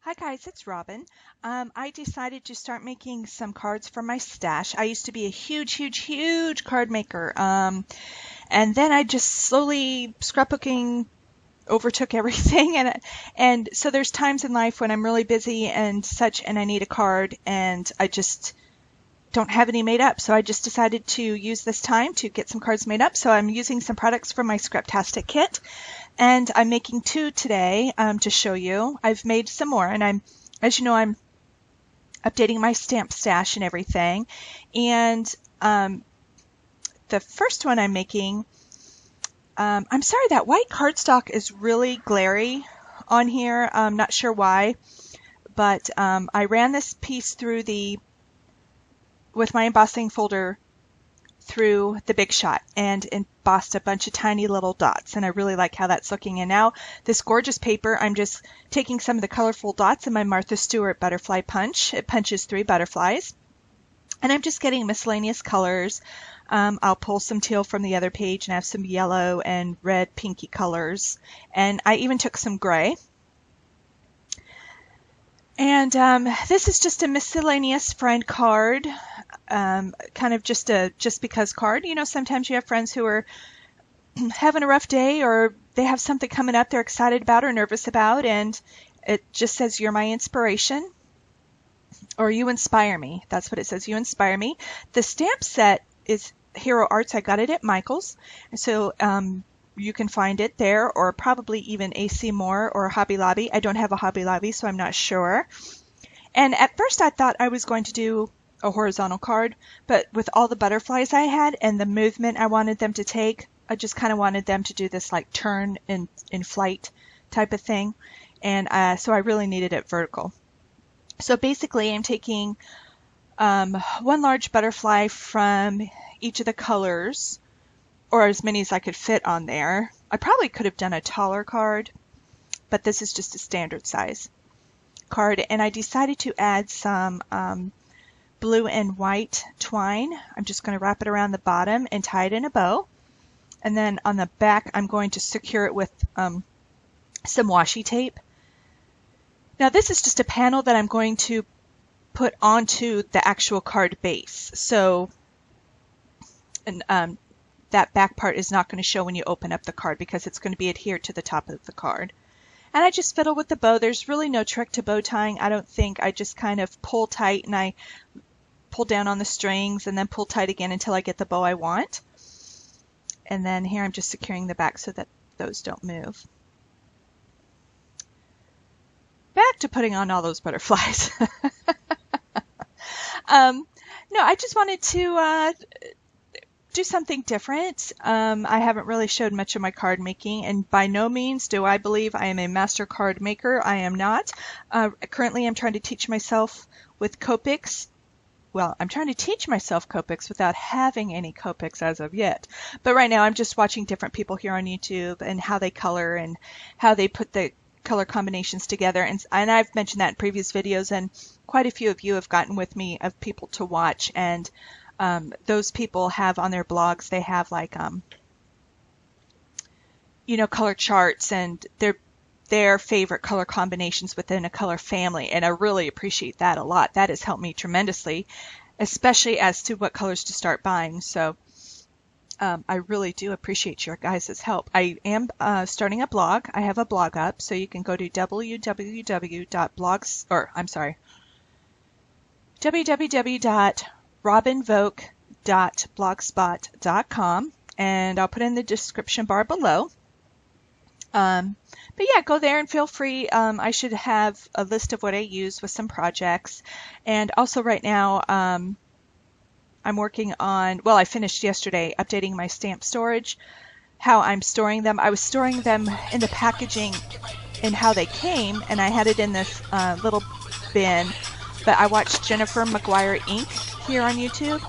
Hi guys, it's Robin. I decided to start making some cards for my stash. I used to be a huge card maker. And then I just slowly scrapbooking overtook everything and so there's times in life when I'm really busy and such and I need a card and I just don't have any made up. So I just decided to use this time to get some cards made up. So I'm using some products from my Scraptastic kit. And I'm making two today to show you. I've made some more, and as you know, I'm updating my stamp stash and everything. And the first one I'm making, I'm sorry, that white cardstock is really glary on here. I'm not sure why, but I ran this piece through with my embossing folder through the Big Shot and embossed a bunch of tiny little dots, and I really like how that's looking. And now this gorgeous paper, I'm just taking some of the colorful dots in my Martha Stewart butterfly punch. It punches 3 butterflies, and I'm just getting miscellaneous colors. I'll pull some teal from the other page and have some yellow and red pinky colors, and I even took some gray. And this is just a miscellaneous friend card, kind of just a just because card. You know, sometimes you have friends who are having a rough day or they have something coming up they're excited about or nervous about, and it just says, "You're my inspiration," or "You inspire me." That's what it says, "You inspire me." The stamp set is Hero Arts. I got it at Michael's, so you can find it there, or probably even AC Moore or Hobby Lobby. I don't have a Hobby Lobby, so I'm not sure. And at first I thought I was going to do a horizontal card, but with all the butterflies I had and the movement I wanted them to take, I just kind of wanted them to do this like turn in flight type of thing. And so I really needed it vertical. So basically I'm taking one large butterfly from each of the colors, or as many as I could fit on there. I probably could have done a taller card, but this is just a standard size card. And I decided to add some blue and white twine. I'm just going to wrap it around the bottom and tie it in a bow. And then on the back, I'm going to secure it with some washi tape. Now this is just a panel that I'm going to put onto the actual card base. So, and that back part is not going to show when you open up the card because it's going to be adhered to the top of the card. And I just fiddle with the bow. There's really no trick to bow tying, I don't think. I just kind of pull tight and I pull down on the strings and then pull tight again until I get the bow I want. And then here I'm just securing the back so that those don't move. Back to putting on all those butterflies. No, I just wanted to do something different. I haven't really showed much of my card making, and by no means do I believe I am a master card maker. I am not. Currently I'm trying to teach myself with Copics. Well, I'm trying to teach myself Copics without having any Copics as of yet. But right now I'm just watching different people here on YouTube and how they color and how they put the color combinations together. And I've mentioned that in previous videos, and quite a few of you have gotten with me of people to watch, and those people have on their blogs, they have like, you know, color charts and their favorite color combinations within a color family. And I really appreciate that a lot. That has helped me tremendously, especially as to what colors to start buying. So I really do appreciate your guys' help. I am starting a blog. I have a blog up, so you can go to www.robinvoke.blogspot.com, and I'll put in the description bar below. But yeah, go there and feel free. I should have a list of what I use with some projects. And also right now, I'm working on, well, I finished yesterday updating my stamp storage, how I'm storing them. I was storing them in the packaging in how they came, and I had it in this little bin. But I watched Jennifer McGuire Inc. here on YouTube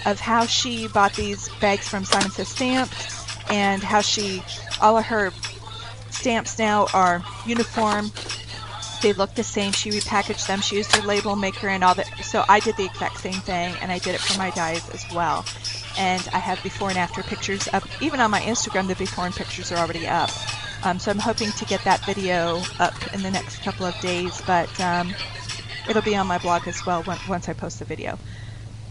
of how she bought these bags from Simon Says Stamps, and how all of her stamps now are uniform. They look the same. She repackaged them. She used her label maker and all that. So I did the exact same thing, and I did it for my dies as well. And I have before and after pictures up. Even on my Instagram, the before and pictures are already up. So I'm hoping to get that video up in the next couple of days, but it'll be on my blog as well once I post the video.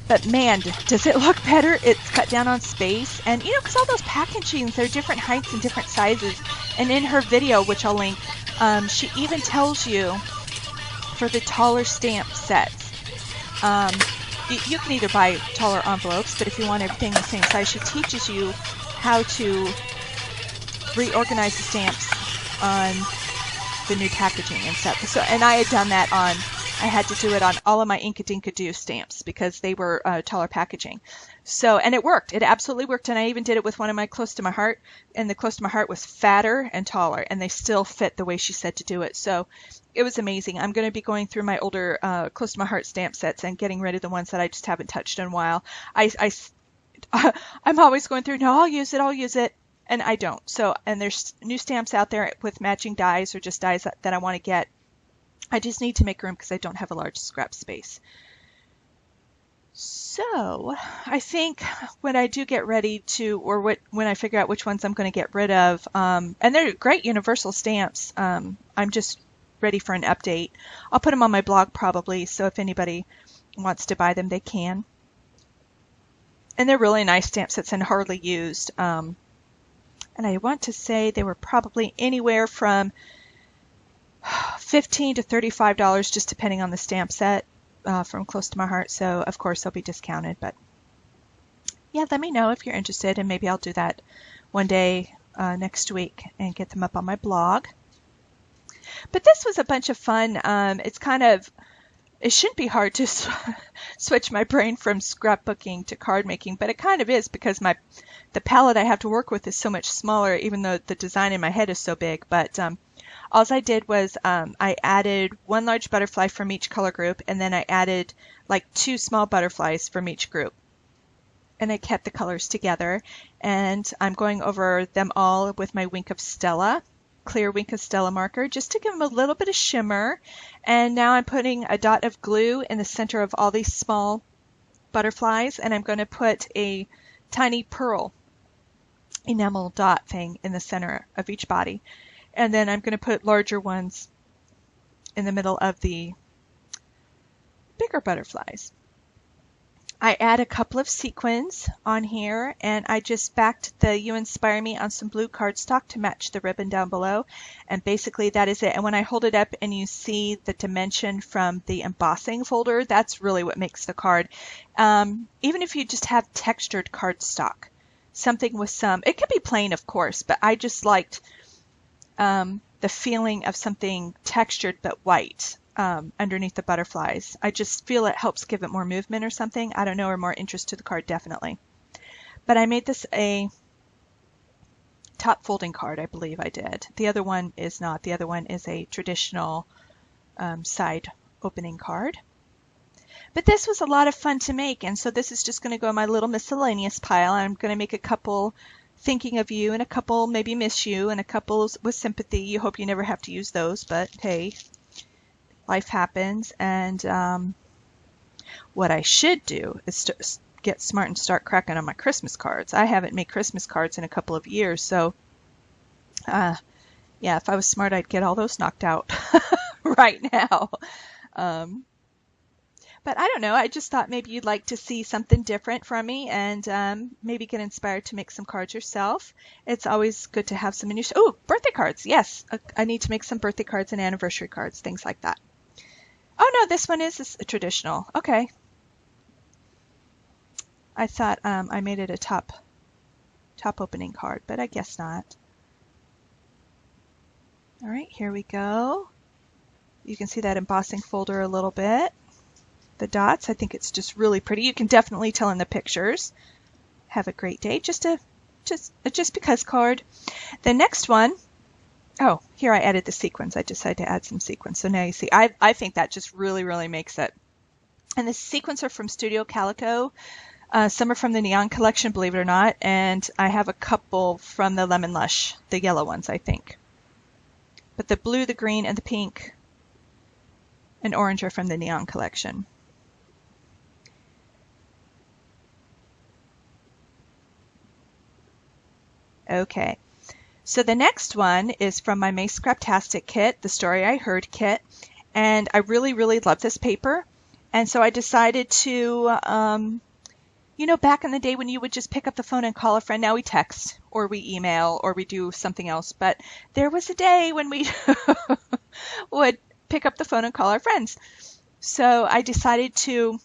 But man, does it look better? It's cut down on space. And you know, because all those packagings, they're different heights and different sizes. And in her video, which I'll link, she even tells you for the taller stamp sets, you can either buy taller envelopes, but if you want everything the same size, she teaches you how to reorganize the stamps on the new packaging and stuff. So, and I had done that on, I had to do it on all of my Inkadinka stamps because they were taller packaging. So, and it worked. It absolutely worked. And I even did it with one of my Close to My Heart, and the Close to My Heart was fatter and taller, and they still fit the way she said to do it. So it was amazing. I'm going to be going through my older Close to My Heart stamp sets and getting rid of the ones that I just haven't touched in a while. I'm always going through, no, I'll use it. And I don't. So, and there's new stamps out there with matching dies or just dies that I want to get. I just need to make room because I don't have a large scrap space. So I think when I do get ready to, or when I figure out which ones I'm going to get rid of, and they're great universal stamps, I'm just ready for an update. I'll put them on my blog probably, so if anybody wants to buy them, they can. And they're really nice stamp sets and hardly used. And I want to say they were probably anywhere from $15 to $35, just depending on the stamp set from Close to My Heart. So, of course, they'll be discounted. But, yeah, let me know if you're interested, and maybe I'll do that one day next week and get them up on my blog. But this was a bunch of fun. It's kind of, it shouldn't be hard to switch my brain from scrapbooking to card making, but it kind of is because the palette I have to work with is so much smaller, even though the design in my head is so big. But all I did was I added one large butterfly from each color group, and then I added like 2 small butterflies from each group. And I kept the colors together, and I'm going over them all with my Wink of Stella, clear Wink of Stella marker, just to give them a little bit of shimmer. And now I'm putting a dot of glue in the center of all these small butterflies, and I'm going to put a tiny pearl enamel dot thing in the center of each body. And then I'm going to put larger ones in the middle of the bigger butterflies. I add a couple of sequins on here, and I just backed the You Inspire Me on some blue cardstock to match the ribbon down below. And basically that is it. And when I hold it up and you see the dimension from the embossing folder, that's really what makes the card. Even if you just have textured cardstock, something with some, it could be plain of course, but I just liked the feeling of something textured but white underneath the butterflies. I just feel it helps give it more movement or something. I don't know, or more interest to the card, definitely. But I made this a top folding card, I believe I did. The other one is not. The other one is a traditional side opening card. But this was a lot of fun to make, and so this is just going to go in my little miscellaneous pile. I'm going to make a couple thinking of you, and a couple maybe miss you, and a couple with sympathy. You hope you never have to use those, but hey, life happens. And what I should do is to get smart and start cracking on my Christmas cards. I haven't made Christmas cards in a couple of years, so yeah, if I was smart, I'd get all those knocked out right now. But I don't know, I just thought maybe you'd like to see something different from me, and maybe get inspired to make some cards yourself. It's always good to have some new, oh, birthday cards, yes, I need to make some birthday cards and anniversary cards, things like that. Oh no, this one is a traditional, okay. I thought I made it a top opening card, but I guess not. All right, here we go. You can see that embossing folder a little bit. The dots, I think it's just really pretty. You can definitely tell in the pictures. Have a great day. Just because card. The next one, oh, here I added the sequins. I decided to add some sequins. So now you see, I think that just really, really makes it. And the sequins are from Studio Calico. Some are from the Neon collection, believe it or not. And I have a couple from the Lemon Lush, the yellow ones, I think. But the blue, the green, and the pink and orange are from the Neon collection. Okay, So the next one is from my May Scraptastic kit, the Story I Heard kit, and I really, really love this paper. And so I decided to, you know, back in the day when you would just pick up the phone and call a friend, now we text or we email or we do something else. But there was a day when we would pick up the phone and call our friends. So I decided to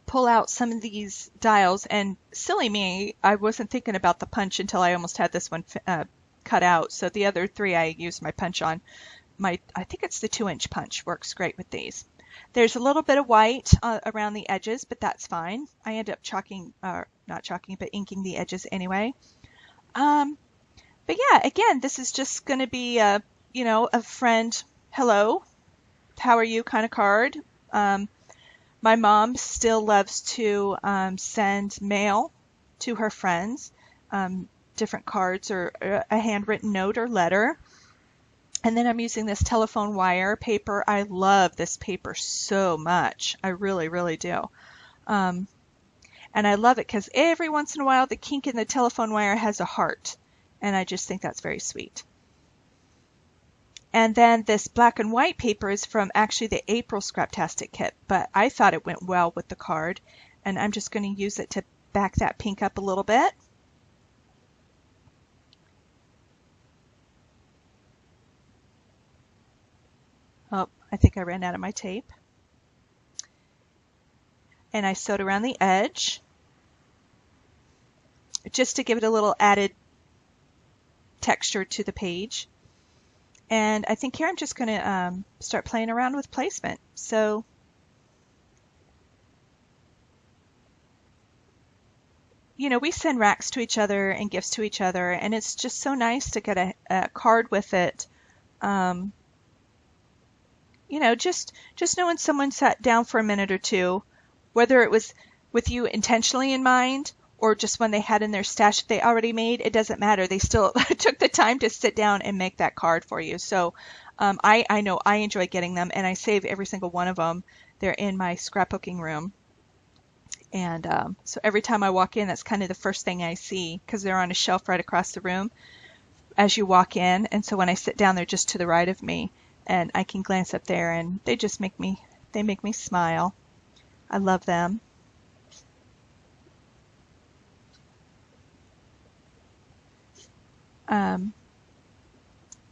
pull out some of these dials, and silly me, I wasn't thinking about the punch until I almost had this one cut out. So the other three I used my punch on. I think it's the 2-inch punch, works great with these. There's a little bit of white around the edges, but that's fine. I end up not chalking, but inking the edges anyway. But yeah, again, this is just going to be a, you know, a friend, hello, how are you kind of card. My mom still loves to send mail to her friends, different cards or a handwritten note or letter. And then I'm using this telephone wire paper. I love this paper so much. I really, really do. And I love it because every once in a while the kink in the telephone wire has a heart. And I just think that's very sweet. And then this black and white paper is from actually the April Scraptastic kit, but I thought it went well with the card. And I'm just going to use it to back that pink up a little bit. Oh, I think I ran out of my tape. And I sewed around the edge just to give it a little added texture to the page. And I think here I'm just going to start playing around with placement. So you know, we send racks to each other and gifts to each other, and it's just so nice to get a card with it. You know, just knowing someone sat down for a minute or two, whether it was with you intentionally in mind or just when they had in their stash that they already made, it doesn't matter. They still took the time to sit down and make that card for you. So I know I enjoy getting them, and I save every single one of them. They're in my scrapbooking room. And so every time I walk in, that's kind of the first thing I see, because they're on a shelf right across the room as you walk in. And so when I sit down, they're just to the right of me, and I can glance up there, and they just make me smile. I love them.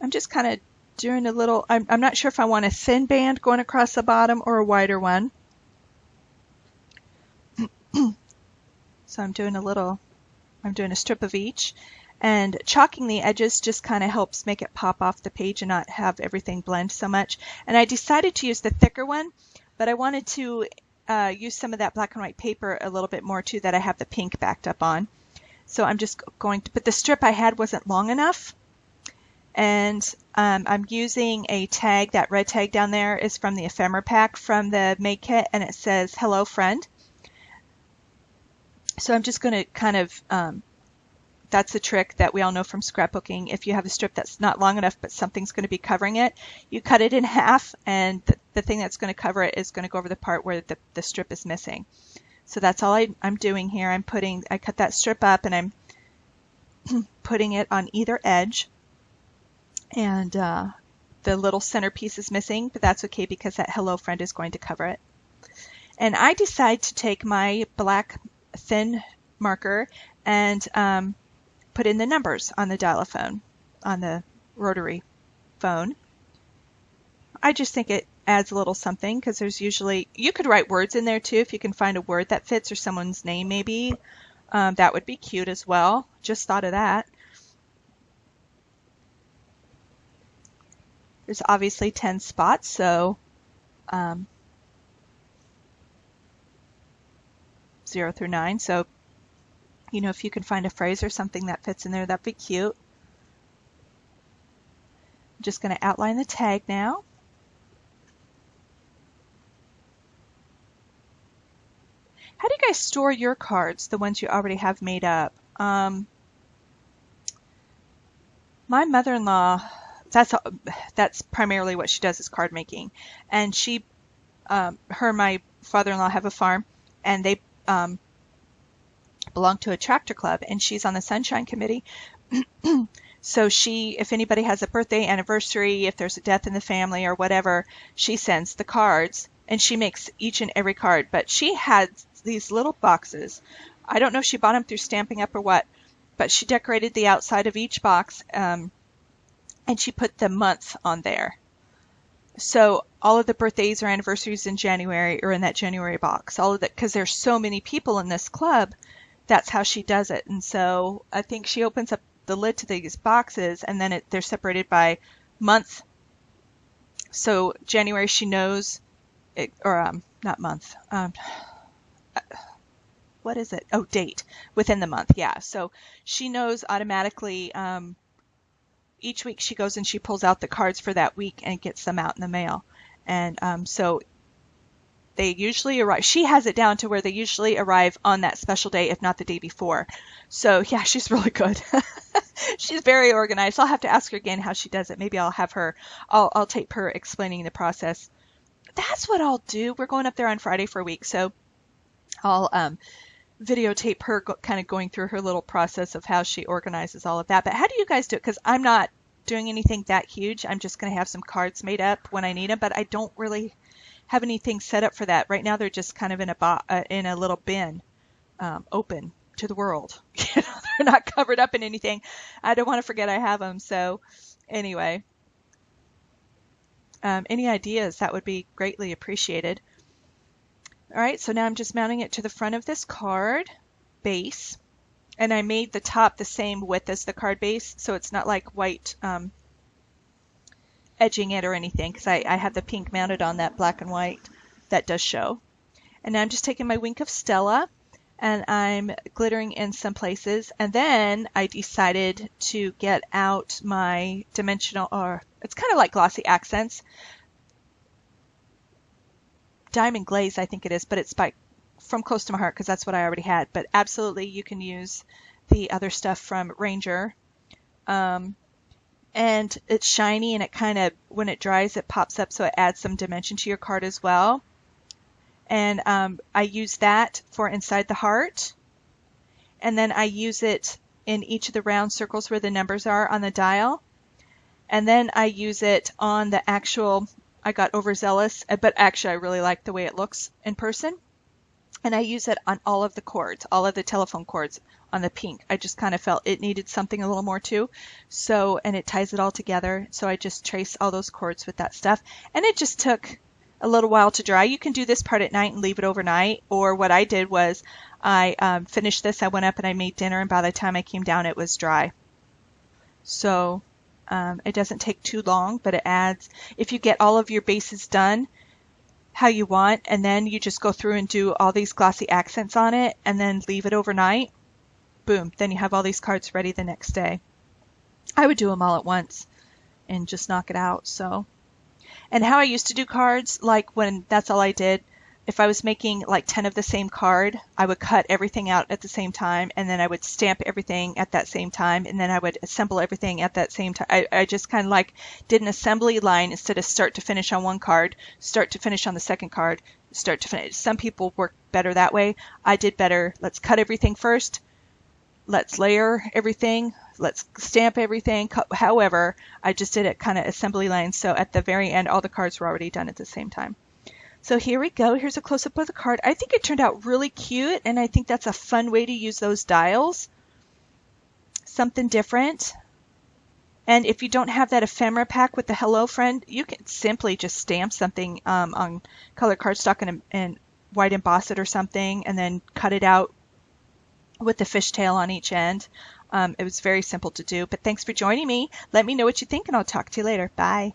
I'm just kind of doing a little, I'm not sure if I want a thin band going across the bottom or a wider one. So I'm doing a strip of each, and chalking the edges just kind of helps make it pop off the page and not have everything blend so much. And I decided to use the thicker one, but I wanted to use some of that black and white paper a little bit more too, that I have the pink backed up on. So I'm just going to, but the strip I had wasn't long enough. And I'm using a tag, that red tag down there is from the ephemera pack from the May kit, and it says, "Hello, friend." So I'm just going to kind of, that's the trick that we all know from scrapbooking. If you have a strip that's not long enough, but something's going to be covering it, you cut it in half, and the thing that's going to cover it is going to go over the part where the strip is missing. So that's all I'm doing here. I cut that strip up, and I'm putting it on either edge. And the little centerpiece is missing, but that's okay because that "Hello, friend" is going to cover it. And I decide to take my black thin marker and put in the numbers on the dial-a-phone, on the rotary phone. I just think it adds a little something, because there's usually, you could write words in there too if you can find a word that fits, or someone's name maybe. That would be cute as well. Just thought of that. There's obviously 10 spots, so 0 through 9. So, you know, if you can find a phrase or something that fits in there, that'd be cute. I'm just going to outline the tag now. How do you guys store your cards, the ones you already have made up? My mother-in-law, that's primarily what she does, is card making. And she, her and my father-in-law have a farm, and they belong to a tractor club, and she's on the Sunshine Committee. So if anybody has a birthday, anniversary, if there's a death in the family or whatever, she sends the cards, and she makes each and every card. But she had these little boxes. I don't know if she bought them through Stampin' Up or what, but she decorated the outside of each box, and she put the month on there. So all of the birthdays or anniversaries in January are in that January box. All of that, because there's so many people in this club, that's how she does it. And so I think she opens up the lid to these boxes, and then they're separated by month. So January, she knows, or not month. What is it? Oh, date within the month. Yeah. So she knows automatically. Each week she goes and she pulls out the cards for that week and gets them out in the mail. And so they usually arrive. She has it down to where they usually arrive on that special day, if not the day before. So yeah, she's really good. She's very organized. I'll have to ask her again how she does it. Maybe I'll have her, I'll tape her explaining the process. That's what I'll do. We're going up there on Friday for a week. So I'll videotape her kind of going through her little process of how she organizes all of that. But how do you guys do it? Because I'm not doing anything that huge. I'm just going to have some cards made up when I need them, but I don't really have anything set up for that. Right now they're just kind of in a little bin, open to the world. They're not covered up in anything. I don't want to forget I have them. So anyway, any ideas, that would be greatly appreciated. All right, so now I'm just mounting it to the front of this card base, and I made the top the same width as the card base, so it's not like white edging it or anything, because I have the pink mounted on that black and white that does show. And now I'm just taking my Wink of Stella, and I'm glittering in some places, and then I decided to get out my dimensional, or it's kind of like glossy accents. Diamond Glaze, I think it is, but it's from Close to My Heart, because that's what I already had. But absolutely, you can use the other stuff from Ranger. And it's shiny, and it kind of, when it dries, it pops up, so it adds some dimension to your card as well. And I use that for inside the heart. And then I use it in each of the round circles where the numbers are on the dial. And then I use it on the actual, I got overzealous, but actually I really like the way it looks in person. And I use it on all of the cords, all of the telephone cords on the pink. I just kind of felt it needed something a little more too. So, and it ties it all together. So I just trace all those cords with that stuff. And it just took a little while to dry. You can do this part at night and leave it overnight. Or what I did was I finished this, I went up and I made dinner, and by the time I came down it was dry. So it doesn't take too long, but it adds, if you get all of your bases done how you want, and then you just go through and do all these glossy accents on it, and then leave it overnight, boom, then you have all these cards ready the next day. I would do them all at once and just knock it out. So, and how I used to do cards, like when that's all I did, if I was making like 10 of the same card, I would cut everything out at the same time, and then I would stamp everything at that same time, and then I would assemble everything at that same time. I just kind of like did an assembly line instead of start to finish on one card, start to finish on the second card, start to finish. Some people work better that way. I did better. Let's cut everything first. Let's layer everything. Let's stamp everything. However, I just did it kind of assembly line, so at the very end all the cards were already done at the same time. So here we go. Here's a close-up of the card. I think it turned out really cute, and I think that's a fun way to use those dials. Something different. And if you don't have that ephemera pack with the Hello Friend, you can simply just stamp something on color cardstock and white emboss it or something, and then cut it out with the fishtail on each end. It was very simple to do. But thanks for joining me. Let me know what you think, and I'll talk to you later. Bye.